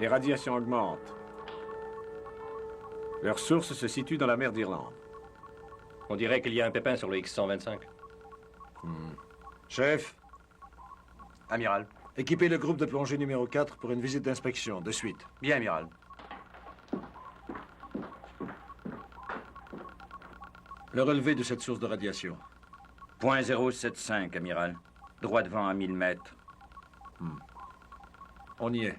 Les radiations augmentent. Leur source se situe dans la mer d'Irlande. On dirait qu'il y a un pépin sur le X-125. Chef, Amiral. équipez le groupe de plongée numéro 4 pour une visite d'inspection, de suite. Bien, amiral. Le relevé de cette source de radiation. .075, amiral. Droit devant à 1000 mètres. On y est.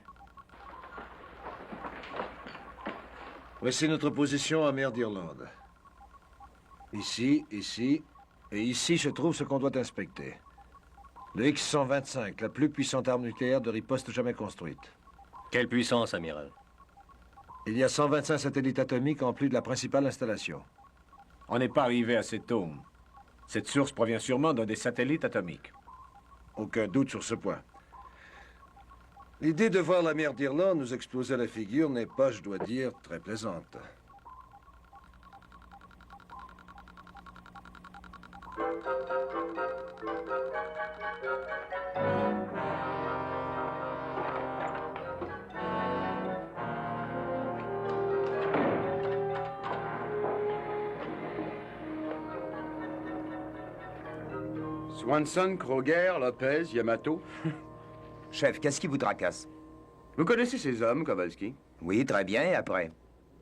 Voici notre position à mer d'Irlande. Ici, ici, et ici se trouve ce qu'on doit inspecter. Le X-125, la plus puissante arme nucléaire de riposte jamais construite. Quelle puissance, amiral? Il y a 125 satellites atomiques en plus de la principale installation. On n'est pas arrivé à cet dôme. Cette source provient sûrement d'un des satellites atomiques. Aucun doute sur ce point. L'idée de voir la mer d'Irlande nous exploser à la figure n'est pas, je dois dire, très plaisante. Swanson, Kroger, Lopez, Yamato. Chef, qu'est-ce qui vous tracasse? Vous connaissez ces hommes, Kowalski? Oui, très bien, et après?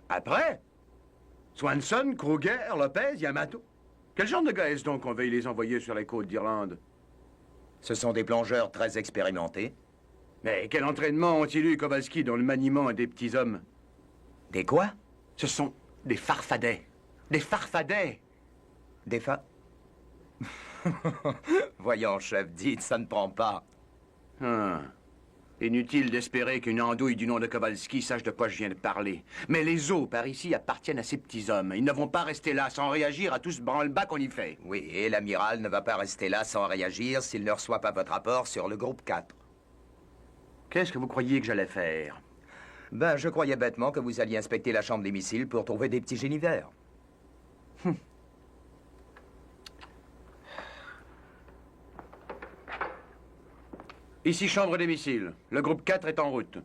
Après? Swanson, Kroger, Lopez, Yamato. Quel genre de gars est-ce donc qu'on veuille les envoyer sur les côtes d'Irlande? Ce sont des plongeurs très expérimentés. Mais quel entraînement ont-ils eu, Kowalski, dans le maniement des petits hommes? Des quoi? Ce sont des farfadets. Des farfadets! Des Voyons, chef, dites, ça ne prend pas. Ah. Inutile d'espérer qu'une andouille du nom de Kowalski sache de quoi je viens de parler. Mais les eaux par ici appartiennent à ces petits hommes. Ils ne vont pas rester là sans réagir à tout ce branle-bas qu'on y fait. Oui, et l'amiral ne va pas rester là sans réagir s'il ne reçoit pas votre rapport sur le groupe 4. Qu'est-ce que vous croyiez que j'allais faire? Ben, je croyais bêtement que vous alliez inspecter la chambre des missiles pour trouver des petits génies verts. Ici, chambre des missiles. Le groupe 4 est en route.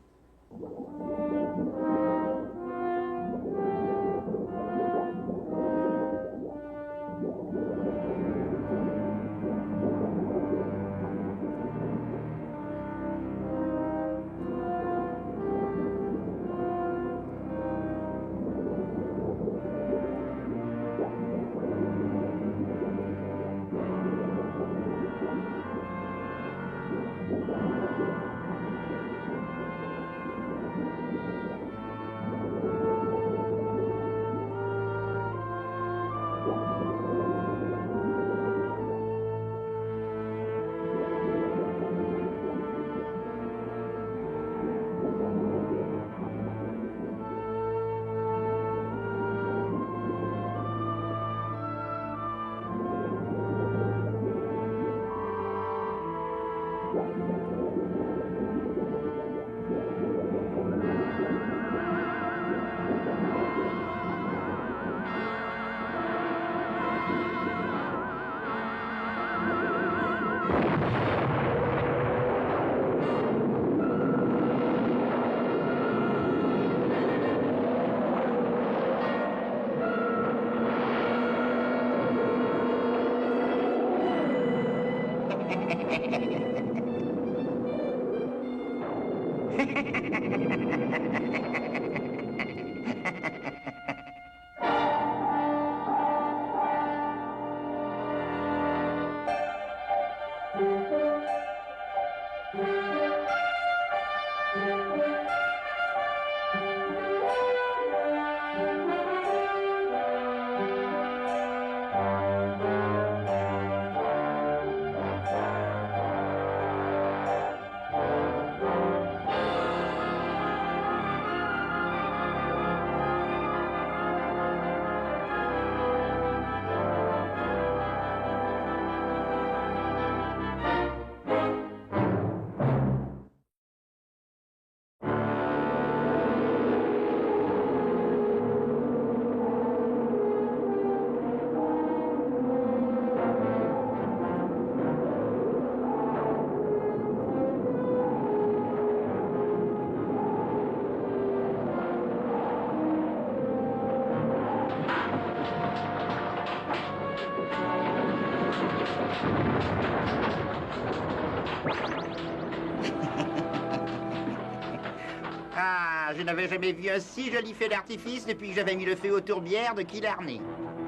Ah, je n'avais jamais vu un si joli feu d'artifice depuis que j'avais mis le feu aux tourbières de Killarney.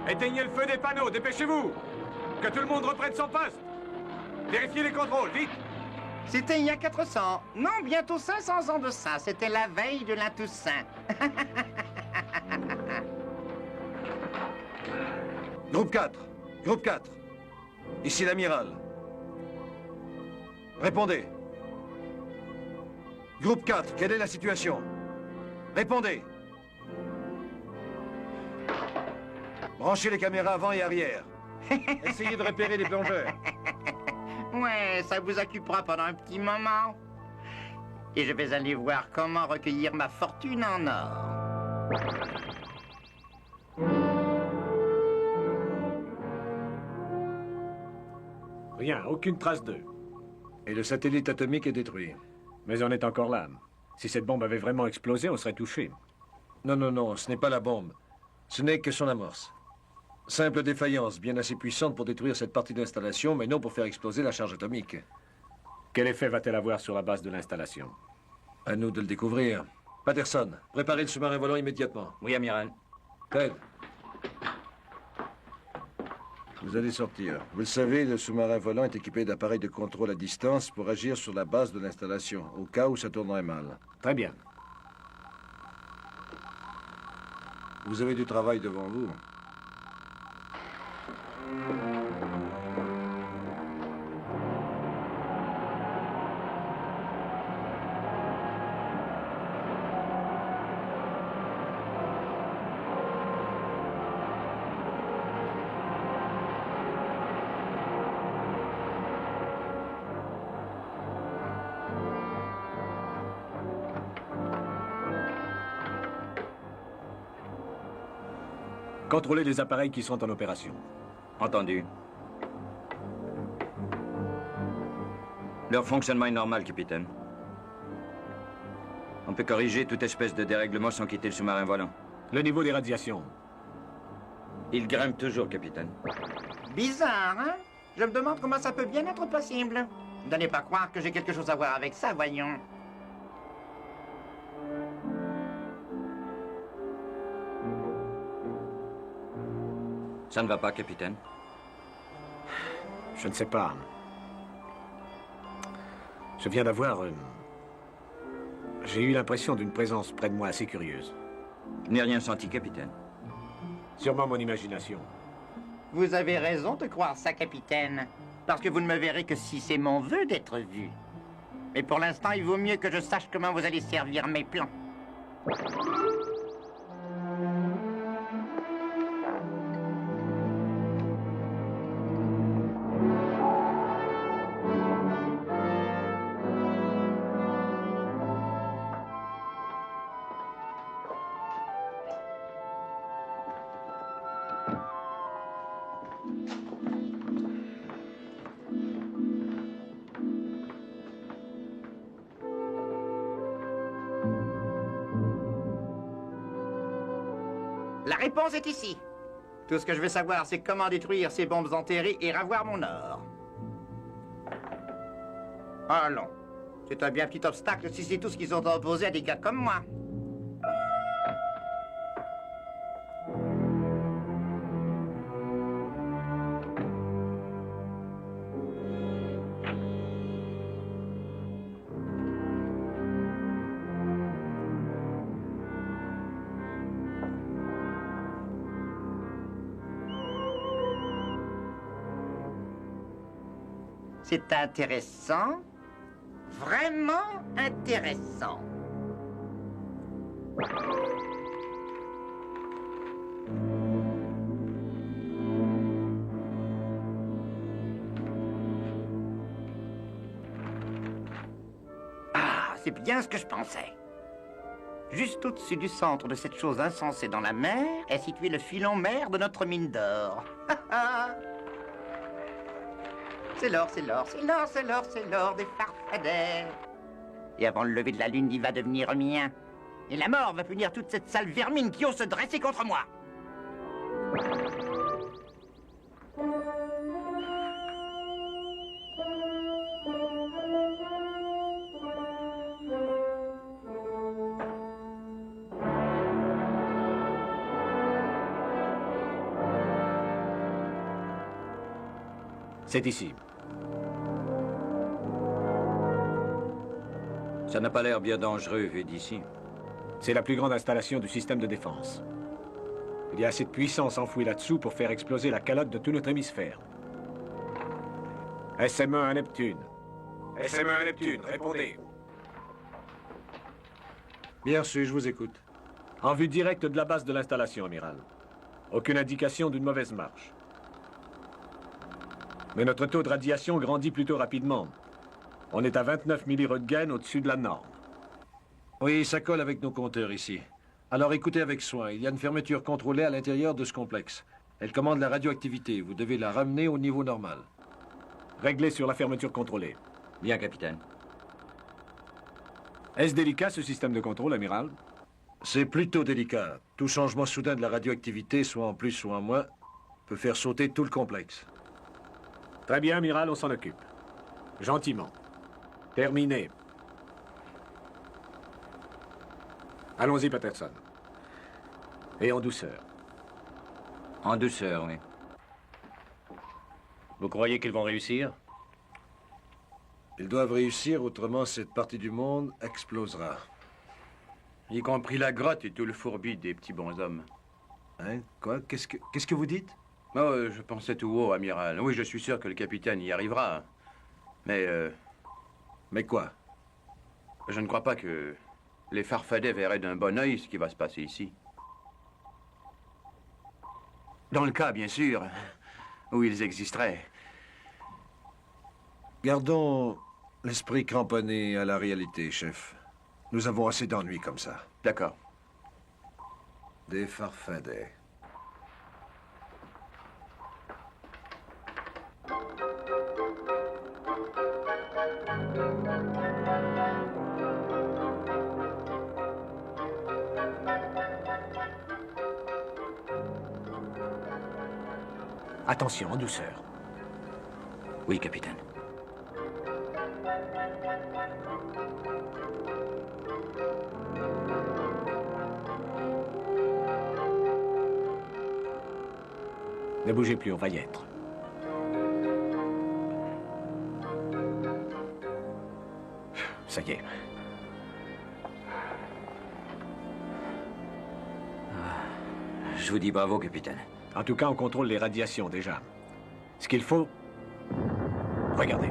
Éteignez le feu des panneaux, dépêchez-vous! Que tout le monde reprenne son poste! Vérifiez les contrôles, vite! C'était il y a 400, non, bientôt 500 ans de ça. C'était la veille de la Toussaint. Groupe 4. Groupe 4. Ici l'amiral. Répondez. Groupe 4, quelle est la situation? Répondez. Branchez les caméras avant et arrière. Essayez de repérer les plongeurs. Ouais, ça vous occupera pendant un petit moment. Et je vais aller voir comment recueillir ma fortune en or. Rien, aucune trace d'eux. Et le satellite atomique est détruit. Mais on est encore là. Si cette bombe avait vraiment explosé, on serait touché. Non, non, non, ce n'est pas la bombe. Ce n'est que son amorce. Simple défaillance, bien assez puissante pour détruire cette partie d'installation, mais non pour faire exploser la charge atomique. Quel effet va-t-elle avoir sur la base de l'installation? À nous de le découvrir. Patterson, préparez le sous-marin volant immédiatement. Oui, amiral. Ted. Vous allez sortir. Vous le savez, le sous-marin volant est équipé d'appareils de contrôle à distance pour agir sur la base de l'installation, au cas où ça tournerait mal. Très bien. Vous avez du travail devant vous. Contrôlez les appareils qui sont en opération. Entendu. Leur fonctionnement est normal, capitaine. On peut corriger toute espèce de dérèglement sans quitter le sous-marin volant. Le niveau des radiations. Il grimpe toujours, capitaine. Bizarre, hein? Je me demande comment ça peut bien être possible. N'allez pas croire que j'ai quelque chose à voir avec ça, voyons. Ça ne va pas, capitaine? Je ne sais pas. Je viens d'avoir... J'ai eu l'impression d'une présence près de moi assez curieuse. Je n'ai rien senti, capitaine. Sûrement mon imagination. Vous avez raison de croire ça, capitaine. Parce que vous ne me verrez que si c'est mon vœu d'être vu. Mais pour l'instant, il vaut mieux que je sache comment vous allez servir mes plans. La réponse est ici. Tout ce que je veux savoir, c'est comment détruire ces bombes enterrées et ravoir mon or. Allons. C'est un bien petit obstacle si c'est tout ce qu'ils ont à opposer à des gars comme moi. C'est intéressant, vraiment intéressant. Ah, c'est bien ce que je pensais. Juste au-dessus du centre de cette chose insensée dans la mer est situé le filon mer de notre mine d'or. C'est l'or, c'est l'or, c'est l'or, c'est l'or, c'est l'or des farfadets. Et avant le lever de la lune, il va devenir mien. Et la mort va punir toute cette sale vermine qui ose se dresser contre moi. C'est ici. Ça n'a pas l'air bien dangereux vu d'ici. C'est la plus grande installation du système de défense. Il y a assez de puissance enfouie là-dessous pour faire exploser la calotte de tout notre hémisphère. SME à Neptune. SME à Neptune, répondez. Bien reçu, je vous écoute. En vue directe de la base de l'installation, amiral. Aucune indication d'une mauvaise marche. Mais notre taux de radiation grandit plutôt rapidement. On est à 29 milliröntgen au-dessus de la norme. Oui, ça colle avec nos compteurs ici. Alors écoutez avec soin, il y a une fermeture contrôlée à l'intérieur de ce complexe. Elle commande la radioactivité, vous devez la ramener au niveau normal. Réglez sur la fermeture contrôlée. Bien, capitaine. Est-ce délicat ce système de contrôle, amiral? C'est plutôt délicat. Tout changement soudain de la radioactivité, soit en plus, soit en moins, peut faire sauter tout le complexe. Très bien, amiral, on s'en occupe. Gentiment. Terminé. Allons-y, Patterson. Et en douceur. En douceur, oui. Vous croyez qu'ils vont réussir? Ils doivent réussir, autrement cette partie du monde explosera. Y compris la grotte et tout le fourbi des petits bonshommes. Hein? Quoi? Qu'est-ce que vous dites? Oh, je pensais tout haut, amiral. Oui, je suis sûr que le capitaine y arrivera. Mais quoi? Je ne crois pas que les farfadets verraient d'un bon œil ce qui va se passer ici. Dans le cas, bien sûr, où ils existeraient. Gardons l'esprit cramponné à la réalité, chef. Nous avons assez d'ennuis comme ça. D'accord. Des farfadets. Attention, en douceur. Oui, capitaine. Ne bougez plus, on va y être. Ça y est. Je vous dis bravo, capitaine. En tout cas, on contrôle les radiations déjà. Ce qu'il faut... Regardez.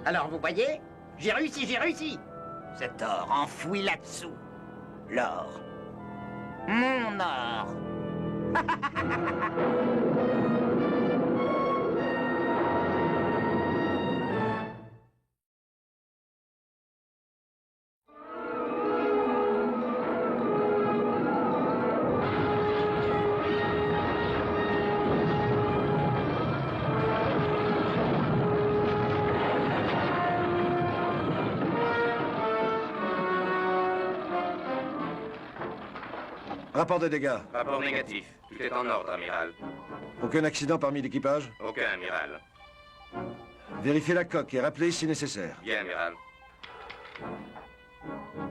Alors, vous voyez? J'ai réussi, j'ai réussi! Cet or enfoui là-dessous. L'or. Mon or. Rapport de dégâts. Rapport négatif. Tout est en ordre, amiral. Aucun accident parmi l'équipage? Aucun, amiral. Vérifiez la coque et rappelez si nécessaire. Bien, amiral.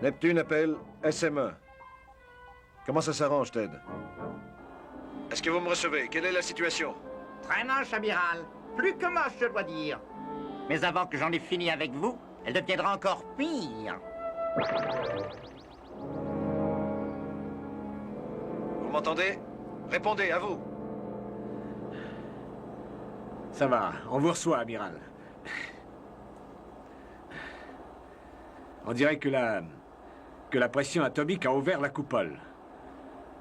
Neptune appelle SME. Comment ça s'arrange, Ted? Est-ce que vous me recevez? Quelle est la situation? Très moche, amiral. Plus que moche, je dois dire. Mais avant que j'en ai fini avec vous, elle deviendra encore pire. Vous m'entendez? Répondez, à vous. Ça va, on vous reçoit, amiral. On dirait que la pression atomique a ouvert la coupole.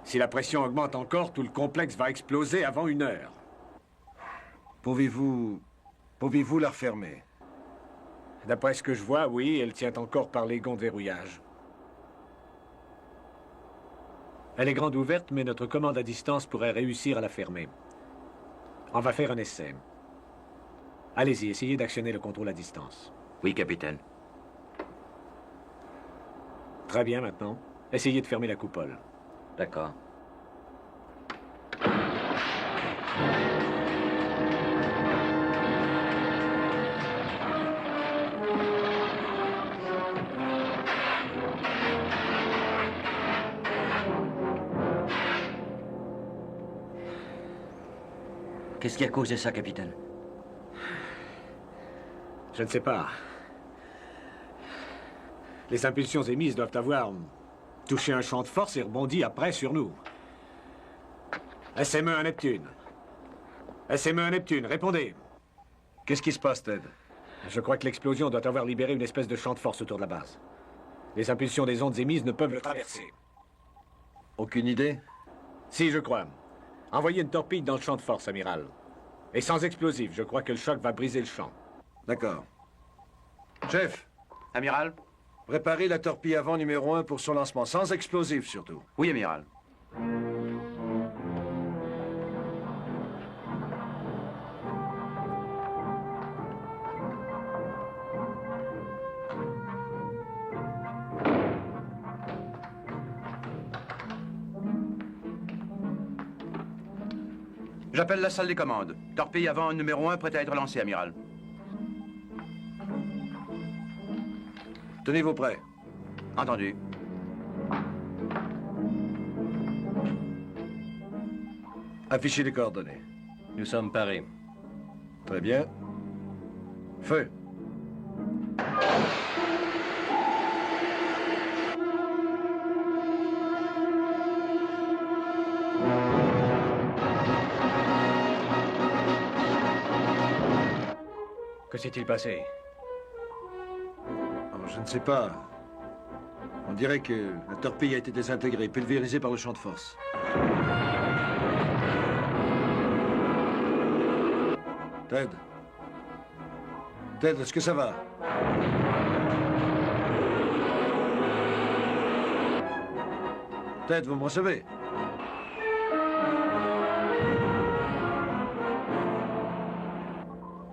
Si la pression augmente encore, tout le complexe va exploser avant 1 heure. Pouvez-vous la refermer? D'après ce que je vois, oui, elle tient encore par les gonds de verrouillage. Elle est grande ouverte, mais notre commande à distance pourrait réussir à la fermer. On va faire un essai. Allez-y, essayez d'actionner le contrôle à distance. Oui, capitaine. Très bien, maintenant. Essayez de fermer la coupole. D'accord. Qu'est-ce qui a causé ça, capitaine? Je ne sais pas. Les impulsions émises doivent avoir touché un champ de force et rebondi après sur nous. SME à Neptune. SME à Neptune, répondez. Qu'est-ce qui se passe, Ted? Je crois que l'explosion doit avoir libéré une espèce de champ de force autour de la base. Les impulsions des ondes émises ne peuvent le traverser. Aucune idée? Si, je crois. Envoyez une torpille dans le champ de force, amiral. Et sans explosif, je crois que le choc va briser le champ. D'accord. Chef, Amiral? préparez la torpille avant numéro 1 pour son lancement, sans explosif surtout. Oui, amiral. J'appelle la salle des commandes. Torpille avant numéro 1 prête à être lancée, amiral. Tenez-vous prêts. Entendu. Affichez les coordonnées. Nous sommes parés. Très bien. Feu. Que s'est-il passé? Oh, je ne sais pas. On dirait que la torpille a été désintégrée, pulvérisée par le champ de force. Ted. Ted, est-ce que ça va? Ted, vous me recevez?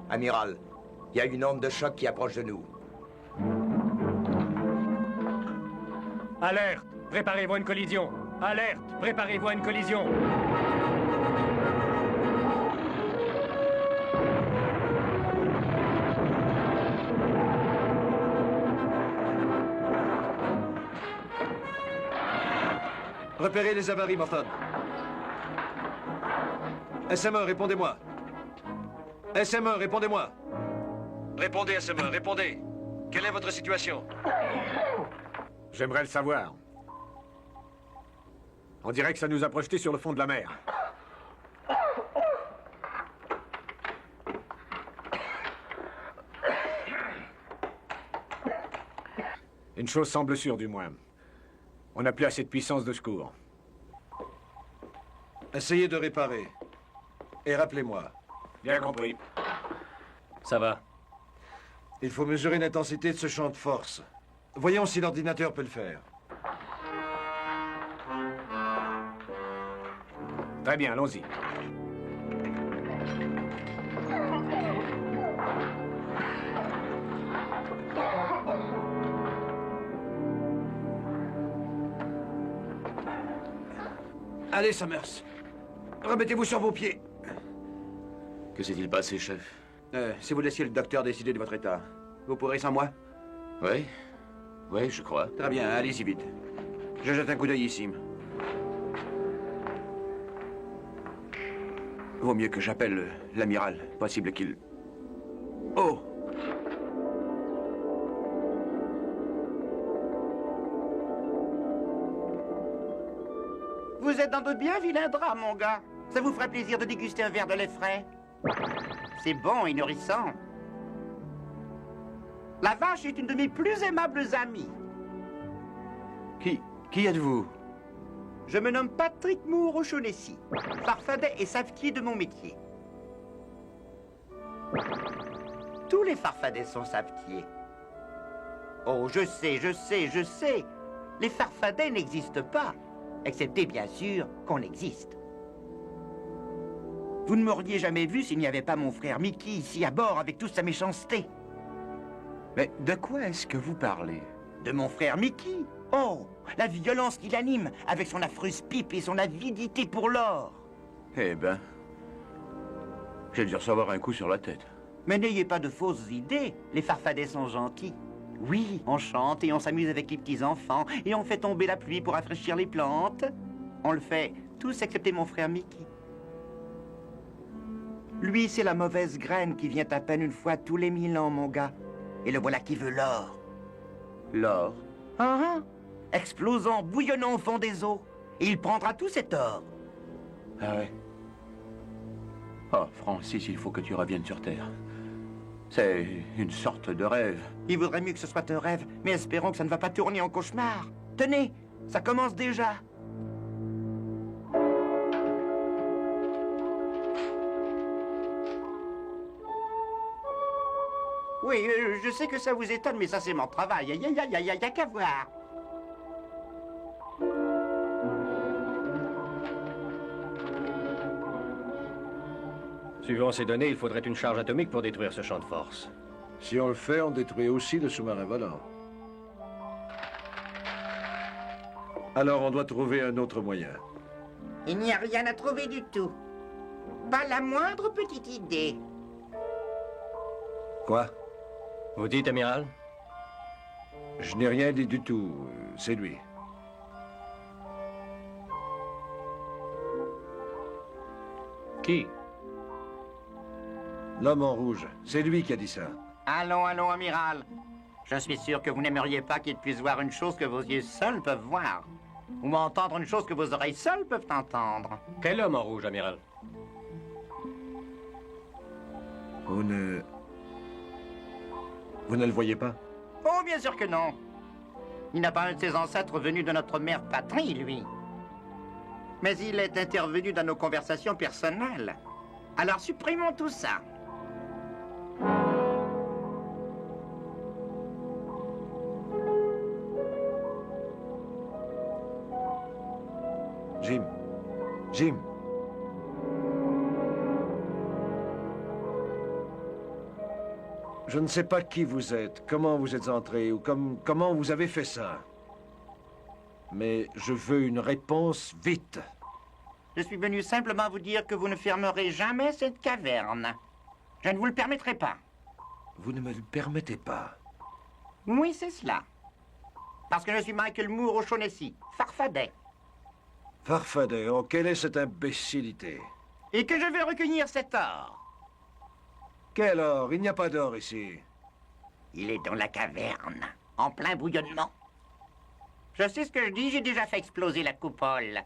Amiral, il y a une onde de choc qui approche de nous. Alerte! Préparez-vous à une collision! Alerte! Préparez-vous à une collision! Repérez les avaries, Morton. SME, répondez-moi. SME, répondez-moi. Répondez, SME, répondez. Quelle est votre situation? J'aimerais le savoir. On dirait que ça nous a projetés sur le fond de la mer. Une chose semble sûre, du moins. On n'a plus assez de puissance de secours. Essayez de réparer. Et rappelez-moi, Bien compris. Ça va. il faut mesurer l'intensité de ce champ de force. Voyons si l'ordinateur peut le faire. Très bien, allons-y. Allez, Summers. Remettez-vous sur vos pieds. Que s'est-il passé, chef? Si vous laissiez le docteur décider de votre état, vous pourrez sans moi? Oui? Oui, je crois. Très bien, allez-y vite. Je jette un coup d'œil ici. Vaut mieux que j'appelle l'amiral. Possible qu'il... Oh! Vous êtes dans de bien vilains draps, mon gars. Ça vous ferait plaisir de déguster un verre de lait frais? C'est bon et nourrissant. La vache est une de mes plus aimables amies. Qui êtes-vous? Je me nomme Patrick Moore O'Shaughnessy, farfadet et savetier de mon métier. Tous les farfadets sont savetiers. Oh, je sais. Les farfadets n'existent pas, excepté bien sûr qu'on existe. Vous ne m'auriez jamais vu s'il n'y avait pas mon frère Mickey ici à bord avec toute sa méchanceté. Mais de quoi est-ce que vous parlez? De mon frère Mickey, Oh, la violence qui l'anime, avec son affreuse pipe et son avidité pour l'or. Eh ben, j'ai dû recevoir un coup sur la tête. Mais n'ayez pas de fausses idées, les farfadets sont gentils. Oui, on chante et on s'amuse avec les petits-enfants, et on fait tomber la pluie pour rafraîchir les plantes. On le fait, tous excepté mon frère Mickey. Lui, c'est la mauvaise graine qui vient à peine une fois tous les 1000 ans, mon gars. Et le voilà qui veut l'or. L'or? Ah, explosant, bouillonnant au fond des eaux. Et il prendra tout cet or. Ah ouais? Oh, Francis, il faut que tu reviennes sur Terre. C'est une sorte de rêve. Il vaudrait mieux que ce soit un rêve, mais espérons que ça ne va pas tourner en cauchemar. Tenez, ça commence déjà. Oui, je sais que ça vous étonne, mais ça c'est mon travail. Y a qu'à voir. Suivant ces données, il faudrait une charge atomique pour détruire ce champ de force. Si on le fait, on détruit aussi le sous-marin volant. Alors on doit trouver un autre moyen. Il n'y a rien à trouver du tout. Pas la moindre petite idée. Quoi? Vous dites, amiral? Je n'ai rien dit du tout. C'est lui. Qui? L'homme en rouge. C'est lui qui a dit ça. Allons, allons, amiral. Je suis sûr que vous n'aimeriez pas qu'il puisse voir une chose que vos yeux seuls peuvent voir. Ou entendre une chose que vos oreilles seules peuvent entendre. Quel homme en rouge, amiral? Vous ne le voyez pas? Oh, bien sûr que non. Il n'a pas un de ses ancêtres venu de notre mère patrie, lui. Mais il est intervenu dans nos conversations personnelles. Alors supprimons tout ça. Jim. Jim. Je ne sais pas qui vous êtes, comment vous êtes entré ou comment vous avez fait ça. Mais je veux une réponse vite. Je suis venu simplement vous dire que vous ne fermerez jamais cette caverne. Je ne vous le permettrai pas. Vous ne me le permettez pas. Oui, c'est cela. Parce que je suis Michael Moore O'Shaughnessy, farfadet. Farfadet, oh, quelle est cette imbécilité? Et que je vais recueillir cet or. Quel or? Il n'y a pas d'or ici. Il est dans la caverne, en plein bouillonnement. Je sais ce que je dis, j'ai déjà fait exploser la coupole.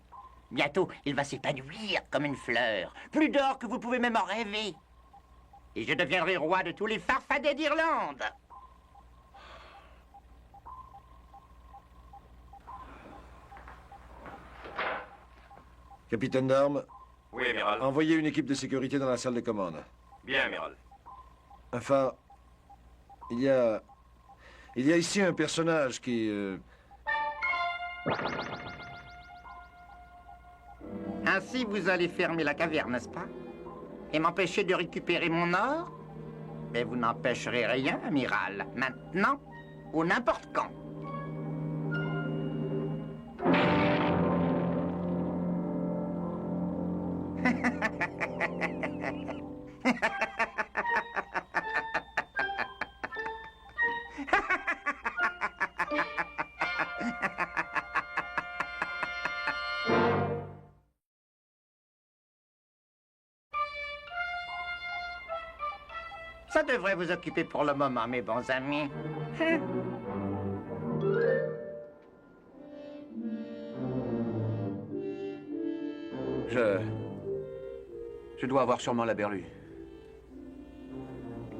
Bientôt, il va s'épanouir comme une fleur. Plus d'or que vous pouvez même en rêver. Et je deviendrai roi de tous les farfadets d'Irlande. Capitaine d'armes, Oui, amiral. envoyez une équipe de sécurité dans la salle de commande. Bien, amiral. Enfin, il y a ici un personnage qui... Ainsi, vous allez fermer la caverne, n'est-ce pas? Et m'empêcher de récupérer mon or? Mais vous n'empêcherez rien, amiral. Maintenant ou n'importe quand. Ça devrait vous occuper pour le moment, mes bons amis. Je dois avoir sûrement la berlue.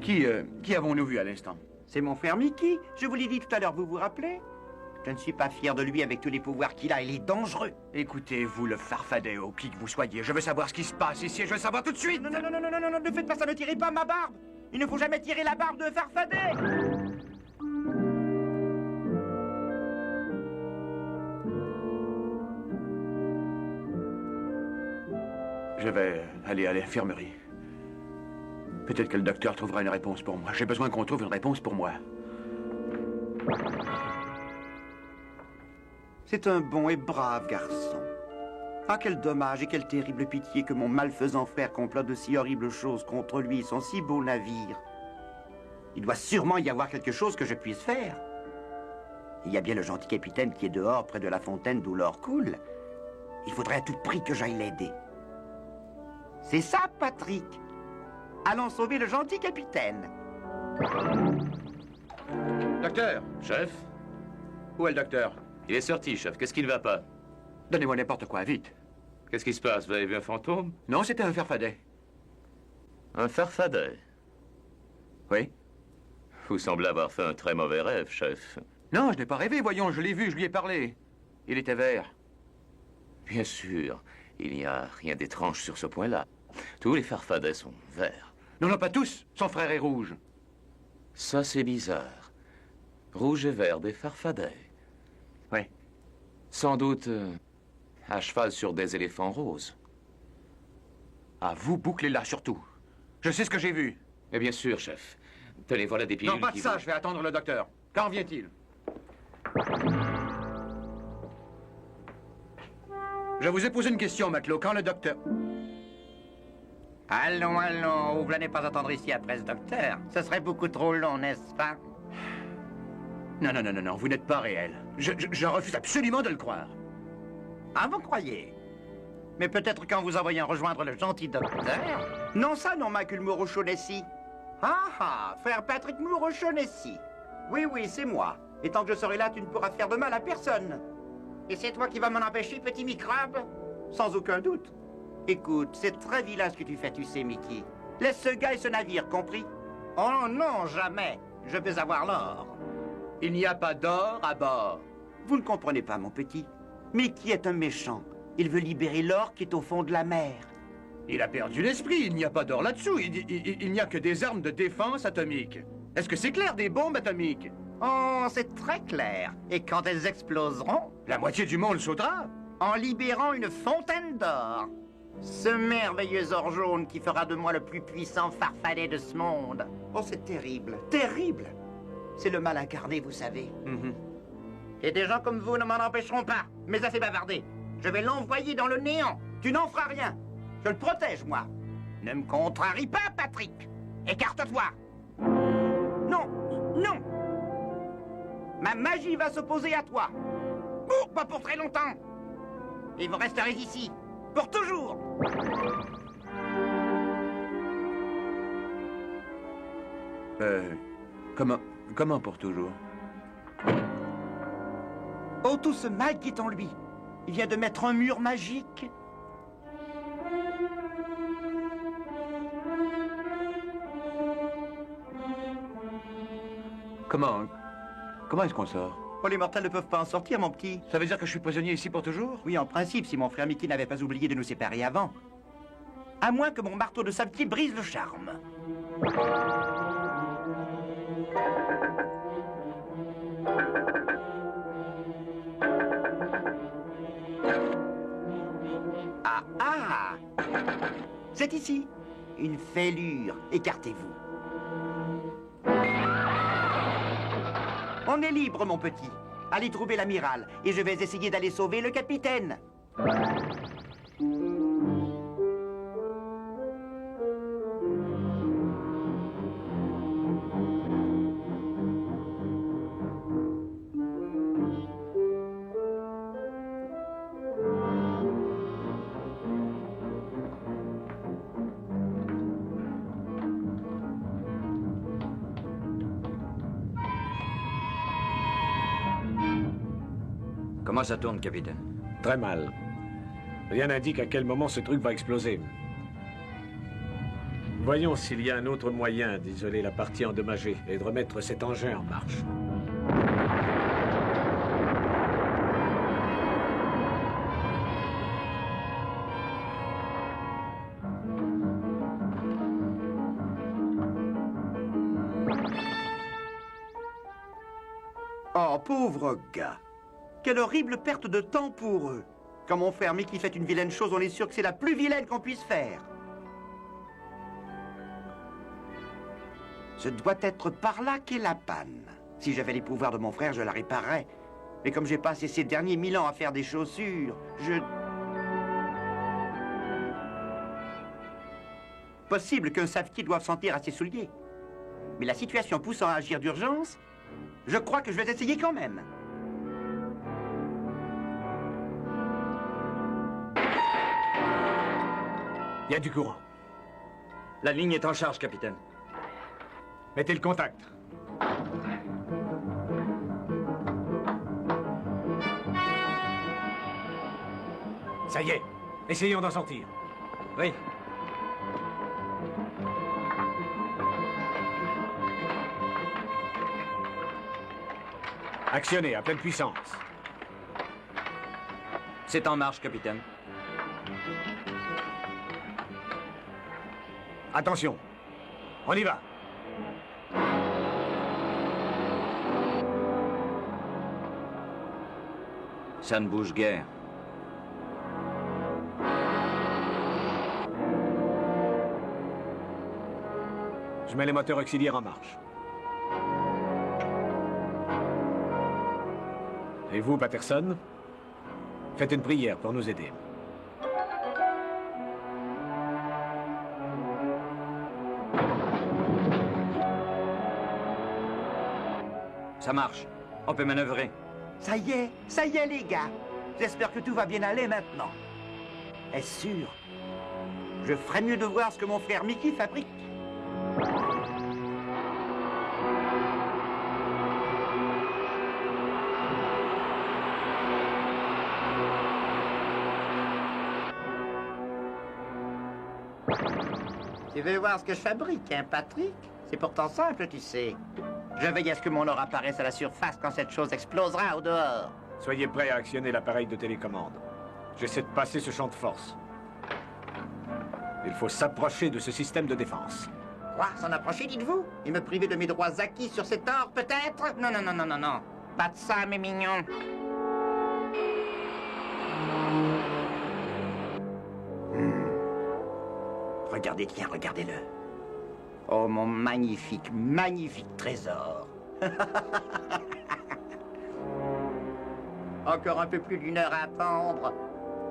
Qui avons-nous vu à l'instant? C'est mon frère Mickey. Je vous l'ai dit tout à l'heure, vous vous rappelez? Je ne suis pas fier de lui avec tous les pouvoirs qu'il a. Il est dangereux. Écoutez, vous le farfadet, au qui que vous soyez, je veux savoir ce qui se passe ici, je veux savoir tout de suite! Non, ne faites pas ça, ne tirez pas ma barbe. Il ne faut jamais tirer la barbe de farfadet. Je vais aller à l'infirmerie. Peut-être que le docteur trouvera une réponse pour moi. J'ai besoin qu'on trouve une réponse pour moi. C'est un bon et brave garçon. Ah, quel dommage et quelle terrible pitié que mon malfaisant frère complote de si horribles choses contre lui et son si beau navire. Il doit sûrement y avoir quelque chose que je puisse faire. Il y a bien le gentil capitaine qui est dehors près de la fontaine d'où l'or coule. Il faudrait à tout prix que j'aille l'aider. C'est ça, Patrick. Allons sauver le gentil capitaine. Docteur! Chef? Où est le docteur? Il est sorti, chef. Qu'est-ce qui ne va pas? Donnez-moi n'importe quoi, vite. Qu'est-ce qui se passe? Vous avez vu un fantôme? Non, c'était un farfadet. Un farfadet? Oui? Vous semblez avoir fait un très mauvais rêve, chef. Non, je n'ai pas rêvé, voyons, je l'ai vu, je lui ai parlé. Il était vert. Bien sûr, il n'y a rien d'étrange sur ce point-là. Tous les farfadets sont verts. Non, non, pas tous. Son frère est rouge. Ça, c'est bizarre. Rouge et vert des farfadets. Oui. Sans doute à cheval sur des éléphants roses. Ah, vous bouclez là, surtout. Je sais ce que j'ai vu. Mais bien sûr, chef. Tenez, voilà des pilules Non, pas de qui ça, vous- je vais attendre le docteur. Quand vient-il? Je vous ai posé une question, matelot. Quand le docteur... Allons, allons, vous n'allez pas attendre ici après ce docteur. Ce serait beaucoup trop long, n'est-ce pas? Non, non, non, non, non, vous n'êtes pas réel. Je refuse absolument de le croire. Ah, vous croyez? Mais peut-être qu'en vous envoyant rejoindre le gentil docteur... Non, ça, non, Macule O'Shaughnessy. Ah, frère Patrick O'Shaughnessy. Oui, oui, c'est moi. Et tant que je serai là, tu ne pourras faire de mal à personne. Et c'est toi qui vas m'en empêcher, petit microbe? Sans aucun doute. Écoute, c'est très vilain ce que tu fais, tu sais, Mickey. Laisse ce gars et ce navire, compris? Oh non, jamais. Je veux avoir l'or. Il n'y a pas d'or à bord. Vous ne comprenez pas, mon petit. Mickey est un méchant. Il veut libérer l'or qui est au fond de la mer. Il a perdu l'esprit, il n'y a pas d'or là-dessous. Il n'y a que des armes de défense atomique. Est-ce que c'est clair, des bombes atomiques? Oh, c'est très clair. Et quand elles exploseront, La moitié du monde sautera. en libérant une fontaine d'or. Ce merveilleux or jaune qui fera de moi le plus puissant farfadet de ce monde. Oh, c'est terrible, terrible. C'est le mal incarné, vous savez. Et des gens comme vous ne m'en empêcheront pas. Mais assez bavardé. Je vais l'envoyer dans le néant. Tu n'en feras rien. Je le protège, moi. Ne me contrarie pas, Patrick. Écarte-toi. Non, non. Ma magie va s'opposer à toi. Pas pour très longtemps. Et vous resterez ici. Pour toujours. Comment pour toujours? Oh, tout ce mal qui est en lui. Il vient de mettre un mur magique. Comment est-ce qu'on sort? Oh, les mortels ne peuvent pas en sortir, mon petit. Ça veut dire que je suis prisonnier ici pour toujours? Oui, en principe, si mon frère Mickey n'avait pas oublié de nous séparer avant. À moins que mon marteau de sablier brise le charme. Ah, ah! C'est ici. Une fêlure. Écartez-vous. On est libre, mon petit. Allez trouver l'amiral, et je vais essayer d'aller sauver le capitaine. Comment ça tourne, capitaine? Très mal. Rien n'indique à quel moment ce truc va exploser. Voyons s'il y a un autre moyen d'isoler la partie endommagée et de remettre cet engin en marche. Oh, pauvre gars. Quelle horrible perte de temps pour eux. Quand mon frère Mickey fait une vilaine chose, on est sûr que c'est la plus vilaine qu'on puisse faire. Ce doit être par là qu'est la panne. Si j'avais les pouvoirs de mon frère, je la réparerais. Mais comme j'ai passé ces derniers 1000 ans à faire des chaussures, Possible qu'un savetier doive sentir à ses souliers. Mais la situation poussant à agir d'urgence, je crois que je vais essayer quand même. Il y a du courant. La ligne est en charge, capitaine. Mettez le contact. Ça y est, essayons d'en sortir. Oui. Actionnez à pleine puissance. C'est en marche, capitaine. Attention, on y va. Ça ne bouge guère. Je mets les moteurs auxiliaires en marche. Et vous, Patterson, faites une prière pour nous aider. Ça marche. On peut manœuvrer. Ça y est les gars. J'espère que tout va bien aller maintenant. Est-ce sûr? Je ferais mieux de voir ce que mon frère Mickey fabrique. Tu veux voir ce que je fabrique, hein, Patrick? C'est pourtant simple, tu sais. Je veille à ce que mon or apparaisse à la surface quand cette chose explosera au dehors. Soyez prêts à actionner l'appareil de télécommande. J'essaie de passer ce champ de force. Il faut s'approcher de ce système de défense. Quoi, s'en approcher, dites-vous? Et me priver de mes droits acquis sur cet or, peut-être? Non, non, non, non, non, non. Pas de ça, mes mignons. Regardez, tiens, regardez-le. Oh, mon magnifique, magnifique trésor. Encore un peu plus d'1 heure à attendre.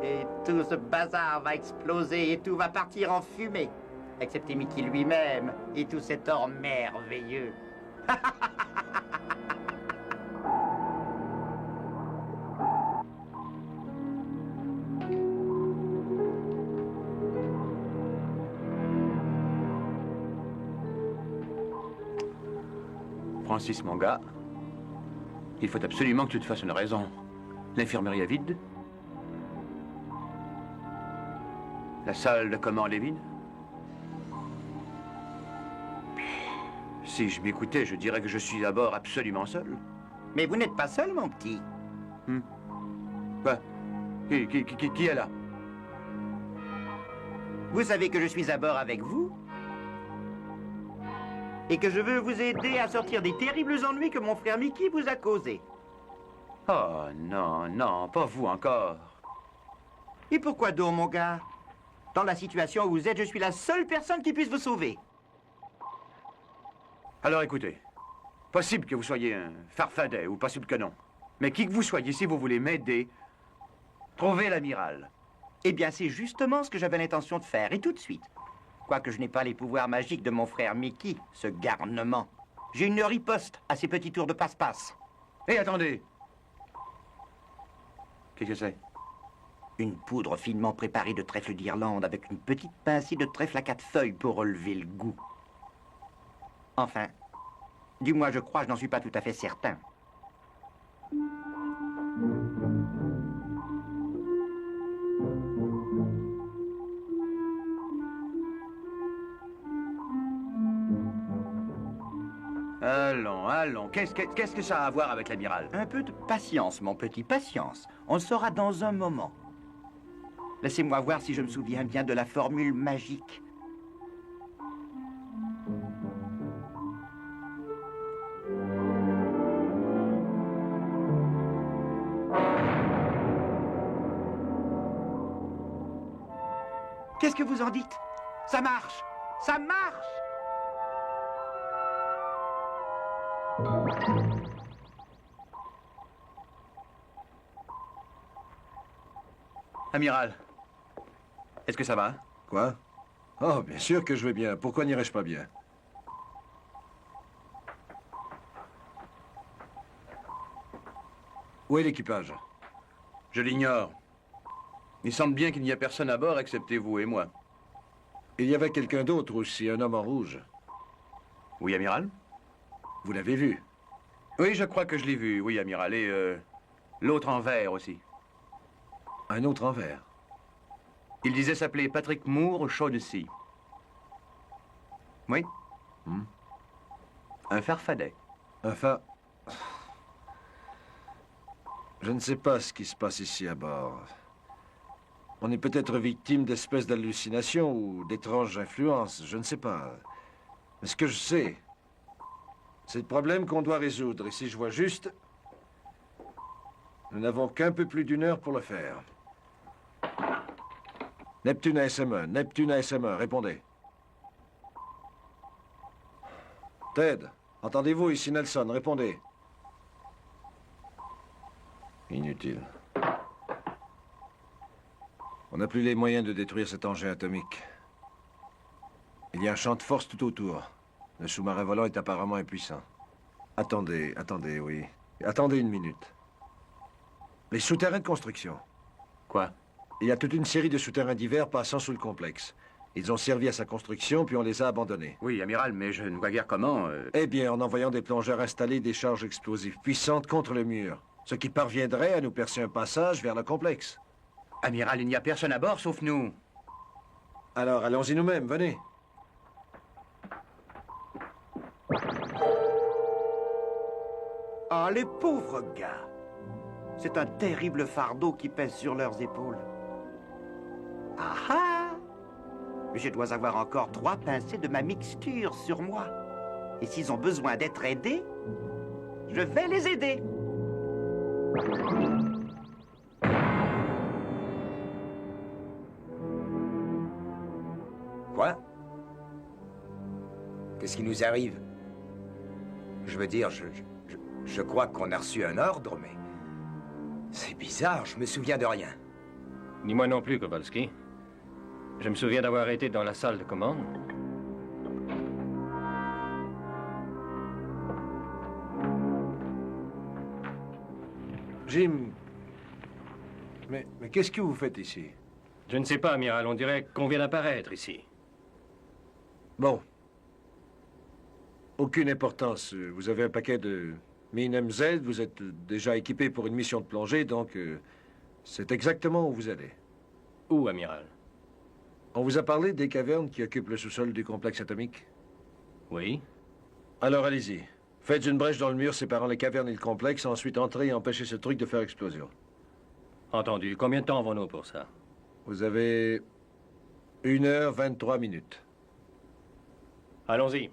Et tout ce bazar va exploser et tout va partir en fumée. Excepté Mickey lui-même et tout cet or merveilleux. Francis, mon gars, il faut absolument que tu te fasses une raison. L'infirmerie est vide. La salle de commande est vide. Si je m'écoutais, je dirais que je suis à bord absolument seul. Mais vous n'êtes pas seul, mon petit. Quoi? Qui est là? Vous savez que je suis à bord avec vous et que je veux vous aider à sortir des terribles ennuis que mon frère Mickey vous a causés. Oh non, non, pas vous encore. Et pourquoi donc, mon gars? Dans la situation où vous êtes, je suis la seule personne qui puisse vous sauver. Alors écoutez, possible que vous soyez un farfadet ou possible que non. Mais qui que vous soyez, si vous voulez m'aider, trouvez l'amiral. Eh bien, c'est justement ce que j'avais l'intention de faire, et tout de suite. Quoique je n'ai pas les pouvoirs magiques de mon frère Mickey, ce garnement. J'ai une riposte à ces petits tours de passe-passe. Hé, attendez! Qu'est-ce que c'est? Une poudre finement préparée de trèfle d'Irlande avec une petite pincée de trèfle à 4 feuilles pour relever le goût. Enfin, du moins je crois, je n'en suis pas tout à fait certain. Allons, allons. Qu'est-ce que ça a à voir avec l'amiral? Un peu de patience, mon petit, patience. On le saura dans un moment. Laissez-moi voir si je me souviens bien de la formule magique. Qu'est-ce que vous en dites? Ça marche! Ça marche! Amiral, est-ce que ça va? Quoi? Oh, bien sûr que je vais bien. Pourquoi n'irais-je pas bien? Où est l'équipage? Je l'ignore. Il semble bien qu'il n'y a personne à bord excepté vous et moi. Il y avait quelqu'un d'autre aussi, un homme en rouge. Oui, amiral? Vous l'avez vu? Oui, je crois que je l'ai vu, oui, amiral. Et l'autre en vert aussi. Un autre en vert. Il disait s'appeler Patrick Moore Shaughnessy. Oui. Un farfadet. Enfin... Je ne sais pas ce qui se passe ici à bord. On est peut-être victime d'espèces d'hallucinations ou d'étranges influences, je ne sais pas. Mais ce que je sais, c'est le problème qu'on doit résoudre. Et si je vois juste, nous n'avons qu'un peu plus d'une heure pour le faire. Neptune ASM1, Neptune ASM1, répondez. Ted, entendez-vous ici Nelson, répondez. Inutile. On n'a plus les moyens de détruire cet engin atomique. Il y a un champ de force tout autour. Le sous-marin volant est apparemment impuissant. Attendez, oui. Attendez une minute. Les souterrains de construction. Quoi? Il y a toute une série de souterrains divers passant sous le complexe. Ils ont servi à sa construction, puis on les a abandonnés. Oui, amiral, mais je ne vois guère comment... Eh bien, en envoyant des plongeurs installer des charges explosives puissantes contre le mur. Ce qui parviendrait à nous percer un passage vers le complexe. Amiral, il n'y a personne à bord sauf nous. Alors, allons-y nous-mêmes, venez. Ah, les pauvres gars. C'est un terrible fardeau qui pèse sur leurs épaules. Ah ah! Mais je dois avoir encore 3 pincées de ma mixture sur moi. Et s'ils ont besoin d'être aidés, je vais les aider. Quoi? Qu'est-ce qui nous arrive? Je veux dire, je crois qu'on a reçu un ordre, mais... C'est bizarre, je me souviens de rien. Ni moi non plus, Kowalski. Je me souviens d'avoir été dans la salle de commande. Jim... Mais qu'est-ce que vous faites ici? Je ne sais pas, amiral. On dirait qu'on vient d'apparaître ici. Bon. Aucune importance. Vous avez un paquet de mines MZ, vous êtes déjà équipé pour une mission de plongée, donc c'est exactement où vous allez. Où, amiral? On vous a parlé des cavernes qui occupent le sous-sol du complexe atomique? Oui. Alors allez-y. Faites une brèche dans le mur séparant les cavernes et le complexe, ensuite entrez et empêchez ce truc de faire explosion. Entendu. Combien de temps avons-nous pour ça? Vous avez 1h23. Allons-y.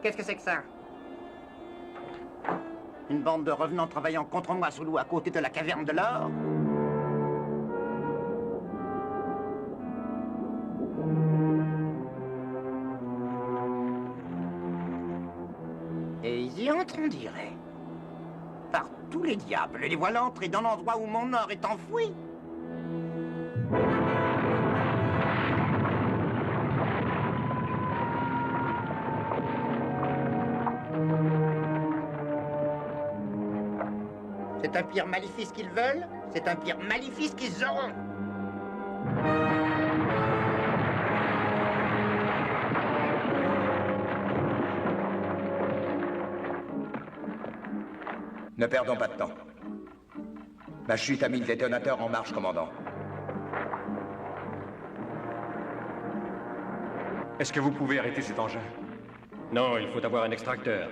Qu'est-ce que c'est que ça? Une bande de revenants travaillant contre moi sous l'eau à côté de la caverne de l'or? Et ils y entrent, on dirait. Par tous les diables, les voilà entrés dans l'endroit où mon or est enfoui. C'est un pire maléfice qu'ils veulent, c'est un pire maléfice qu'ils auront. Ne perdons pas de temps. Ma chute a mis le détonateur en marche, commandant. Est-ce que vous pouvez arrêter cet engin? Non, il faut avoir un extracteur.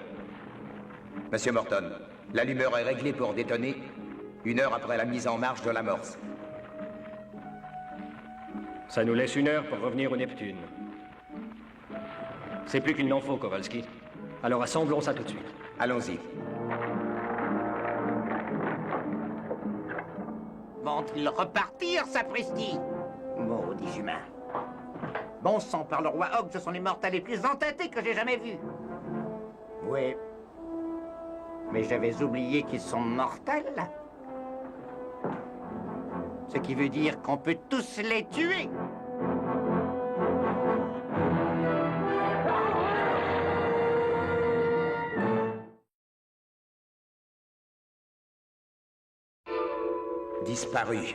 Monsieur Morton, l'allumeur est réglé pour détonner 1 heure après la mise en marche de l'amorce. Ça nous laisse 1 heure pour revenir au Neptune. C'est plus qu'il n'en faut, Kowalski. Alors assemblons ça tout de suite. Allons-y. Vont-ils repartir, sapristi? Maudits humains. Bon sang, par le roi Hogg, ce sont les mortels les plus entêtés que j'ai jamais vus. Oui. Mais j'avais oublié qu'ils sont mortels. Ce qui veut dire qu'on peut tous les tuer. Disparu.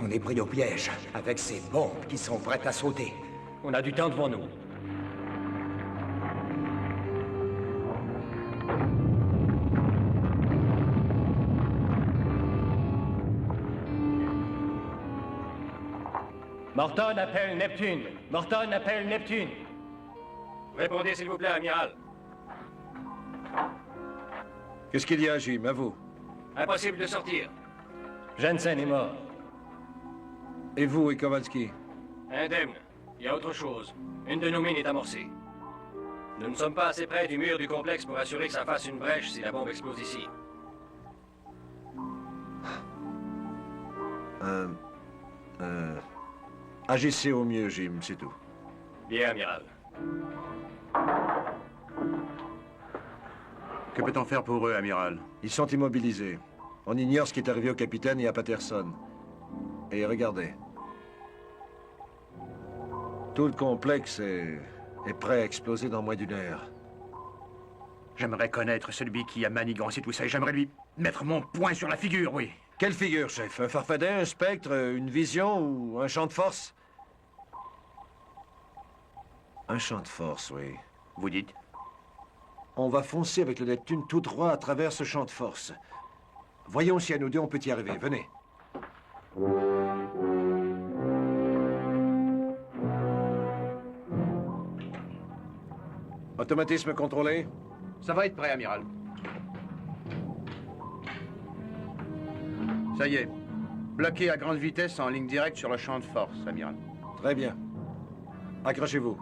On est pris au piège, avec ces bombes qui sont prêtes à sauter. On a du temps devant nous. Morton appelle Neptune. Morton appelle Neptune. Répondez, s'il vous plaît, amiral. Qu'est-ce qu'il y a, Jim? À vous. Impossible de sortir. Jensen est mort. Et vous et Kowalski? Indemne. Il y a autre chose. Une de nos mines est amorcée. Nous ne sommes pas assez près du mur du complexe pour assurer que ça fasse une brèche si la bombe explose ici. Agissez au mieux, Jim, c'est tout. Bien, amiral. Que peut-on faire pour eux, amiral? Ils sont immobilisés. On ignore ce qui est arrivé au capitaine et à Patterson. Et regardez. Tout le complexe est prêt à exploser dans moins d'1 heure. J'aimerais connaître celui qui a manigancé tout ça et j'aimerais lui mettre mon poing sur la figure, oui. Quelle figure, chef? Un farfadet, un spectre, une vision ou un champ de force? Un champ de force, oui. Vous dites? On va foncer avec le Neptune tout droit à travers ce champ de force. Voyons si à nous deux on peut y arriver. Venez. Automatisme contrôlé. Ça va être prêt, amiral. Ça y est. Bloqué à grande vitesse en ligne directe sur le champ de force, amiral. Très bien. Accrochez-vous.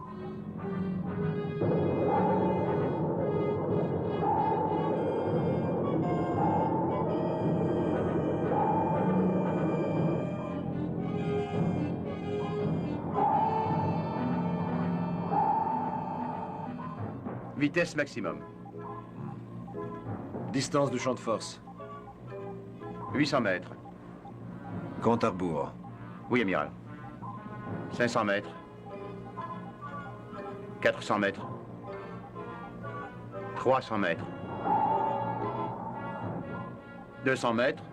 Vitesse maximum. Distance du champ de force. 800 mètres. Compte à rebours. Oui, amiral. 500 mètres. 400 mètres. 300 mètres. 200 mètres.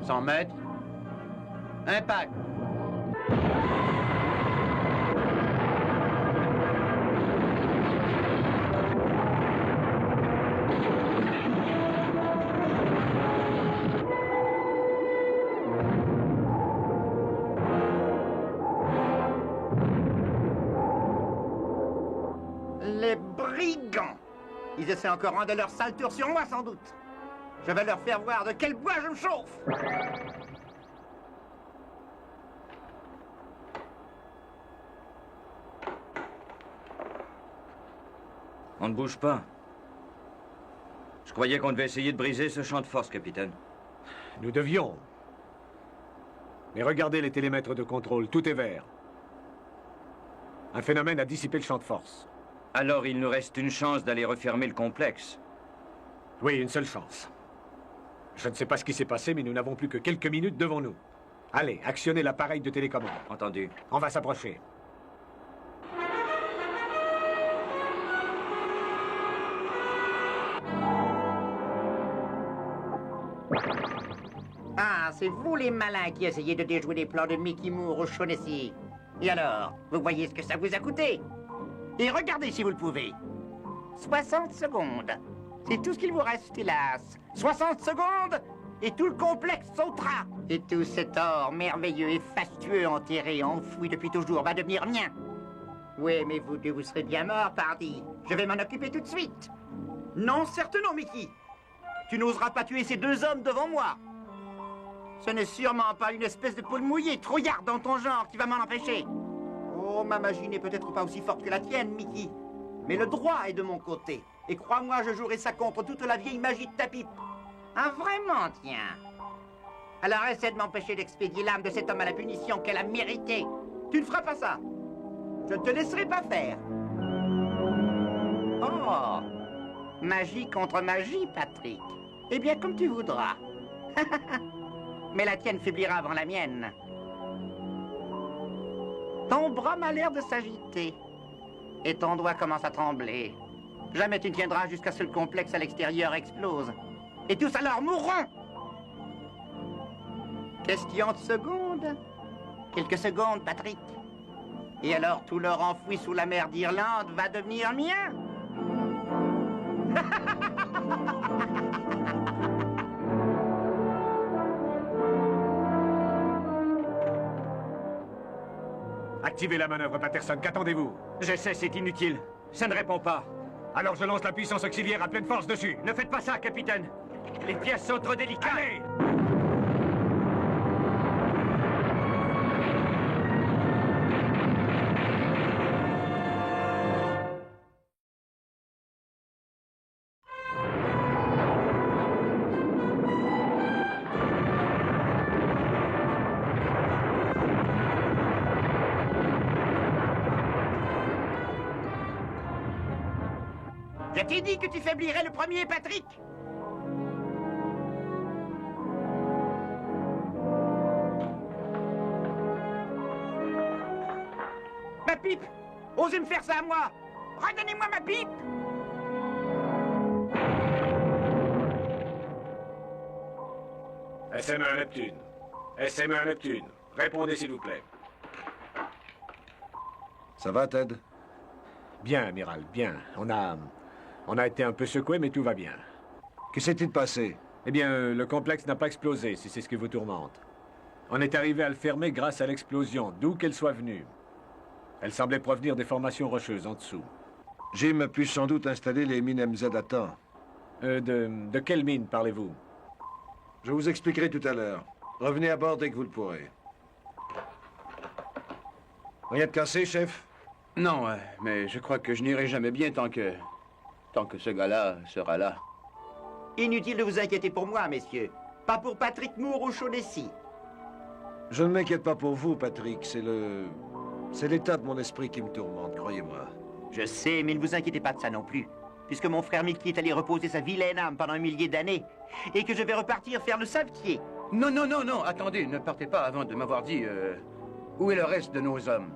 100 mètres. Impact. Les brigands! Ils essaient encore un de leurs sales tours sur moi, sans doute. Je vais leur faire voir de quel bois je me chauffe. On ne bouge pas. Je croyais qu'on devait essayer de briser ce champ de force, capitaine. Nous devions. Mais regardez les télémètres de contrôle, tout est vert. Un phénomène a dissipé le champ de force. Alors il nous reste une chance d'aller refermer le complexe. Oui, une seule chance. Je ne sais pas ce qui s'est passé, mais nous n'avons plus que quelques minutes devant nous. Allez, actionnez l'appareil de télécommande. Entendu. On va s'approcher. Ah, c'est vous les malins qui essayez de déjouer les plans de Mickey Moore au Shaughnessy. Et alors, vous voyez ce que ça vous a coûté? Et regardez si vous le pouvez. 60 secondes. C'est tout ce qu'il vous reste, hélas. 60 secondes et tout le complexe sautera. Et tout cet or merveilleux et fastueux enterré, enfoui depuis toujours, va devenir mien. Oui, mais vous deux, vous serez bien morts, pardi. Je vais m'en occuper tout de suite. Non, certes non, Mickey. Tu n'oseras pas tuer ces deux hommes devant moi. Ce n'est sûrement pas une espèce de poule mouillée, trouillarde dans ton genre, qui va m'en empêcher. Oh, ma magie n'est peut-être pas aussi forte que la tienne, Mickey. Mais le droit est de mon côté. Et crois-moi, je jouerai ça contre toute la vieille magie de ta pipe. Ah, vraiment, tiens. Alors essaie de m'empêcher d'expédier l'âme de cet homme à la punition qu'elle a méritée. Tu ne feras pas ça. Je ne te laisserai pas faire. Oh, magie contre magie, Patrick. Eh bien, comme tu voudras. Mais la tienne faiblira avant la mienne. Ton bras m'a l'air de s'agiter. Et ton doigt commence à trembler. Jamais tu ne tiendras jusqu'à ce que le complexe à l'extérieur explose. Et tous alors mourront. Question de secondes. Quelques secondes, Patrick. Et alors tout l'or enfoui sous la mer d'Irlande va devenir mien. Activez la manœuvre, Patterson. Qu'attendez-vous? Je sais, c'est inutile. Ça ne répond pas. Alors je lance la puissance auxiliaire à pleine force dessus. Ne faites pas ça, capitaine. Les pièces sont trop délicates. Allez! Je t'ai dit que tu faiblirais le premier, Patrick. Ma pipe! Osez me faire ça à moi! Redonnez-moi ma pipe! SM1 Neptune. SM1 Neptune. Répondez, s'il vous plaît. Ça va, Ted? Bien, amiral, bien. On a été un peu secoué, mais tout va bien. Que s'est-il passé? Eh bien, le complexe n'a pas explosé, si c'est ce qui vous tourmente. On est arrivé à le fermer grâce à l'explosion, d'où qu'elle soit venue. Elle semblait provenir des formations rocheuses en dessous. Jim a pu sans doute installer les mines MZ à temps. De quelle mine parlez-vous? Je vous expliquerai tout à l'heure. Revenez à bord dès que vous le pourrez. Rien de cassé, chef? Non, mais je crois que je n'irai jamais bien tant que ce gars-là sera là. Inutile de vous inquiéter pour moi, messieurs. Pas pour Patrick Moore ou Shaughnessy. Je ne m'inquiète pas pour vous, Patrick. C'est l'état de mon esprit qui me tourmente, croyez-moi. Je sais, mais ne vous inquiétez pas de ça non plus. Puisque mon frère Mickey est allé reposer sa vilaine âme pendant un millier d'années. Et que je vais repartir faire le savetier. Non, non, non, non, attendez, ne partez pas avant de m'avoir dit où est le reste de nos hommes.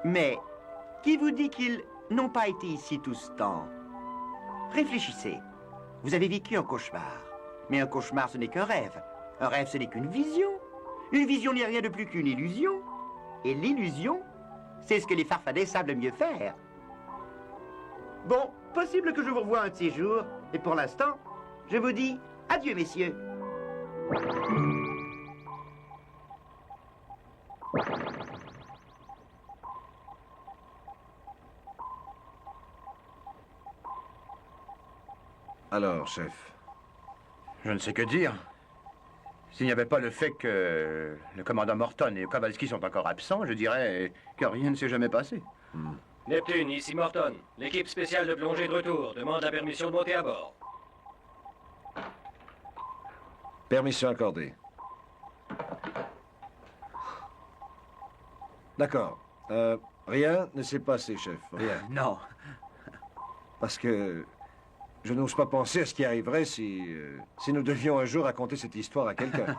Mais, qui vous dit qu'ils n'ont pas été ici tout ce temps? Réfléchissez. Vous avez vécu un cauchemar. Mais un cauchemar, ce n'est qu'un rêve. Un rêve, ce n'est qu'une vision. Une vision n'est rien de plus qu'une illusion. Et l'illusion, c'est ce que les farfadets savent le mieux faire. Bon, possible que je vous revoie un de ces jours. Et pour l'instant, je vous dis adieu, messieurs. Alors, chef. Je ne sais que dire. S'il n'y avait pas le fait que le commandant Morton et Kowalski sont encore absents, je dirais que rien ne s'est jamais passé. Neptune, ici Morton. L'équipe spéciale de plongée de retour demande la permission de monter à bord. Permission accordée. D'accord. Rien ne s'est passé, chef. Rien. Non. Parce que je n'ose pas penser à ce qui arriverait si nous devions un jour raconter cette histoire à quelqu'un.